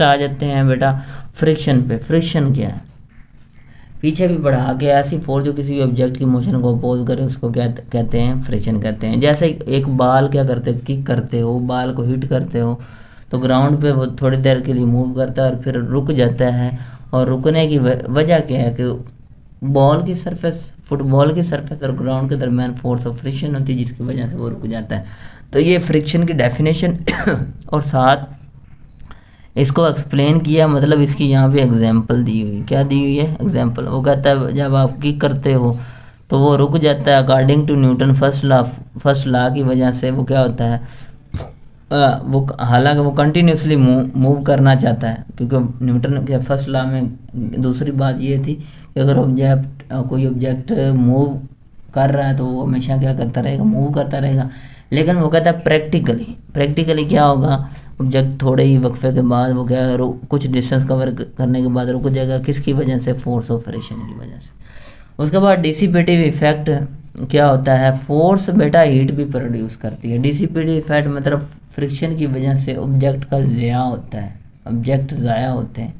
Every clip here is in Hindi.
आ जाते हैं बेटा फ्रिक्शन पे। फ्रिक्शन क्या है? पीछे भी पढ़ा कि ऐसी फोर्स जो किसी भी ऑब्जेक्ट की मोशन को अपोज करे उसको क्या कहते हैं? फ्रिक्शन कहते हैं। जैसे एक बाल क्या करते हो, किक करते हो, बाल को हिट करते हो तो ग्राउंड पे वो थोड़ी देर के लिए मूव करता है और फिर रुक जाता है। और रुकने की वजह क्या है कि बॉल की सरफेस, फुटबॉल की सरफेस और ग्राउंड के दरमियान फोर्स ऑफ फ्रिक्शन होती है जिसकी वजह से वो रुक जाता है। तो ये फ्रिक्शन की डेफिनेशन और साथ इसको एक्सप्लेन किया, मतलब इसकी यहाँ पे एग्जांपल दी हुई। क्या दी हुई है? एग्जांपल। वो कहता है जब आप किक करते हो तो वो रुक जाता है according to Newton first law की वजह से। वो क्या होता है, वो हालांकि वो कंटिन्यूसली मूव करना चाहता है, क्योंकि न्यूटन के फर्स्ट लॉ में दूसरी बात ये थी कि अगर कोई ऑब्जेक्ट मूव कर रहा है तो वो हमेशा क्या करता रहेगा? मूव करता रहेगा। लेकिन वो कहता है प्रैक्टिकली क्या होगा, ऑब्जेक्ट थोड़े ही वक्फे के बाद वो क्या कुछ डिस्टेंस कवर करने के बाद रुक जाएगा। किसकी वजह से? फोर्स ऑफ फ्रिक्शन की वजह से। उसके बाद डिसिपेटिव इफेक्ट क्या होता है? फोर्स बेटा हीट भी प्रोड्यूस करती है। डिसिपेटिव इफेक्ट मतलब फ्रिक्शन की वजह से ऑब्जेक्ट का ज़ाया होता है, ऑब्जेक्ट ज़ाया होते हैं।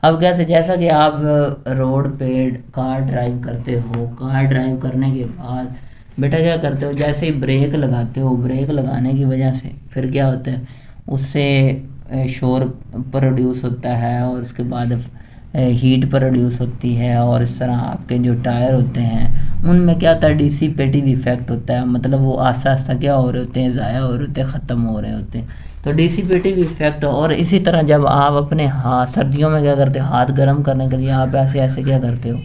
अब कैसे? जैसा कि आप रोड पे कार ड्राइव करते हो, कार ड्राइव करने के बाद बेटा क्या करते हो, जैसे ही ब्रेक लगाते हो, ब्रेक लगाने की वजह से फिर क्या होता है, उससे शोर प्रोड्यूस होता है और उसके बाद हीट प्रोड्यूस होती है। और इस तरह आपके जो टायर होते हैं उनमें क्या होता है? डिसिपेटिव इफेक्ट होता है, मतलब वो आस्ता आस्ता क्या हो रहे होते हैं? ज़ाया हो रहे होते हैं, ख़त्म हो रहे होते हैं। तो डिसिपेटिव इफेक्ट। और इसी तरह जब आप अपने हाथ सर्दियों में क्या करते हो, हाथ गर्म करने के लिए आप ऐसे ऐसे क्या करते हो?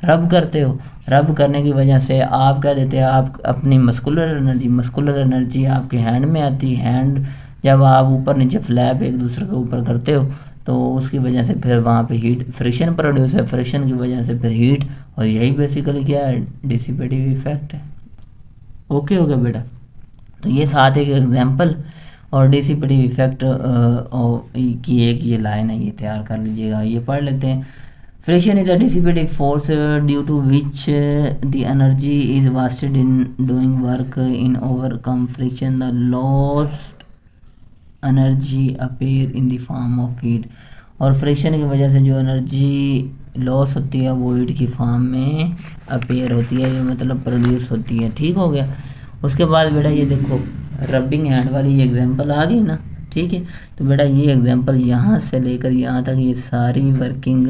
रब करते हो। रब करने की वजह से आप क्या देते हैं? आप अपनी मस्कुलर एनर्जी आपके हैंड में आती है। हैंड जब आप ऊपर नीचे फ्लैप एक दूसरे के ऊपर करते हो तो उसकी वजह से फिर वहाँ पे हीट फ्रिक्शन प्रोड्यूस है, फ्रिक्शन की वजह से फिर हीट। और यही बेसिकली क्या है? डिसिपेटिव इफेक्ट है। ओके हो गया बेटा? तो ये साथ एक एग्जांपल और डिसिपेटिव इफेक्ट की एक ये लाइन है, ये तैयार कर लीजिएगा। ये पढ़ लेते हैं। Friction is a dissipative force due to which the energy is wasted in doing work in overcome friction the lost energy appear in the form of heat. और फ्रिक्शन की वजह से जो एनर्जी लॉस होती है वो हीट की फॉर्म में अपीयर होती है, ये मतलब प्रोड्यूस होती है। ठीक हो गया? उसके बाद बेटा ये देखो रबिंग हैंड वाली ये एग्जांपल आ गई ना, ठीक है। तो बेटा ये एग्जांपल यहाँ से लेकर यहाँ तक ये सारी वर्किंग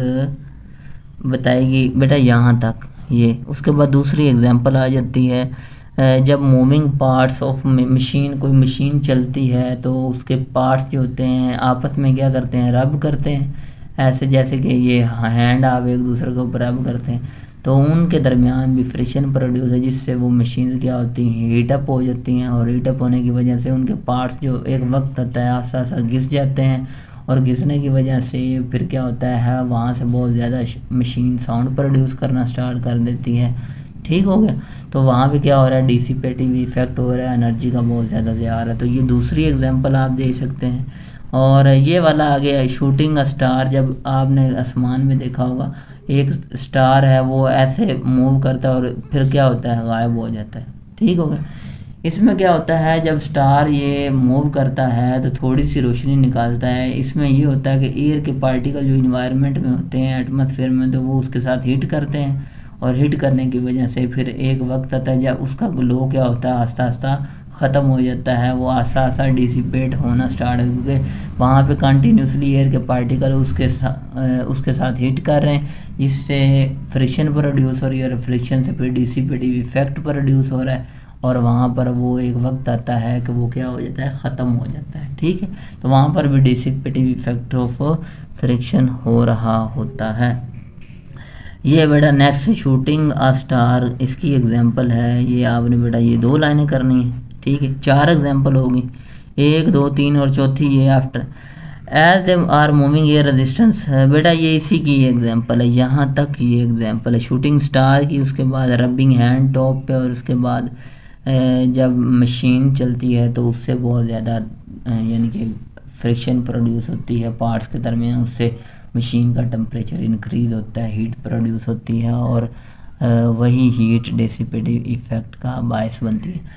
बताएगी बेटा, यहाँ तक ये। उसके बाद दूसरी एग्जांपल आ जाती है जब मूविंग पार्ट्स ऑफ मशीन, कोई मशीन चलती है तो उसके पार्ट्स जो होते हैं आपस में क्या करते हैं? रब करते हैं। ऐसे जैसे कि ये हैंड आप एक दूसरे के ऊपर रब करते हैं तो उनके दरमियान भी फ्रिक्शन प्रोड्यूस है जिससे वो मशीन क्या होती हैं? हीटअप हो जाती हैं। और हीटअप होने की वजह से उनके पार्ट्स जो एक वक्त आता है आस्ता आस्ता घिस जाते हैं। और घिसने की वजह से फिर क्या होता है? वहाँ से बहुत ज़्यादा मशीन साउंड प्रोड्यूस करना स्टार्ट कर देती है। ठीक हो गया? तो वहाँ पे क्या हो रहा है? डिसिपेटिव इफेक्ट हो रहा है, एनर्जी का बहुत ज़्यादा ज़्यादा आ रहा है। तो ये दूसरी एग्जांपल आप दे सकते हैं। और ये वाला आ गया शूटिंग स्टार। जब आपने आसमान में देखा होगा एक स्टार है वो ऐसे मूव करता है और फिर क्या होता है? गायब हो जाता है। ठीक हो गया? इसमें क्या होता है जब स्टार ये मूव करता है तो थोड़ी सी रोशनी निकालता है। इसमें ये होता है कि एयर के पार्टिकल जो इन्वायरमेंट में होते हैं एटमॉस्फेयर में तो वो उसके साथ हीट करते हैं। और हीट करने की वजह से फिर एक वक्त आता है जब उसका ग्लो क्या होता है? आस्ता आस्ता ख़त्म हो जाता है, वो आस्ता आस्ता डिसिपेट होना स्टार्ट है, क्योंकि वहाँ पे कंटिन्यूसली एयर के पार्टिकल उसके साथ हीट कर रहे हैं जिससे फ्रिक्शन प्रोड्यूस हो रही है और फ्रिक्शन से फिर डिसिपेटिव इफेक्ट प्रोड्यूस हो रहा है। और वहाँ पर वो एक वक्त आता है कि वो क्या हो जाता है? ख़त्म हो जाता है। ठीक है? तो वहाँ पर भी डिसिपेटिव इफेक्ट ऑफ फ्रिक्शन हो रहा होता है। ये बेटा नेक्स्ट शूटिंग अ स्टार, इसकी एग्जांपल है। ये आपने बेटा ये 2 लाइनें करनी है। ठीक है? 4 एग्जांपल होगी, 1 2 3 और चौथी ये after as they are moving air resistance. बेटा ये इसी की एग्जांपल है, यहाँ तक ये एग्जांपल है शूटिंग स्टार की। उसके बाद रबिंग हैंड टॉप पे और उसके बाद जब मशीन चलती है तो उससे बहुत ज़्यादा यानी कि फ्रिक्शन प्रोड्यूस होती है पार्ट्स के दरमियान, उससे मशीन का टेम्परेचर इंक्रीज़ होता है, हीट प्रोड्यूस होती है और वही हीट डिसिपेटिव इफ़ेक्ट का बायस बनती है।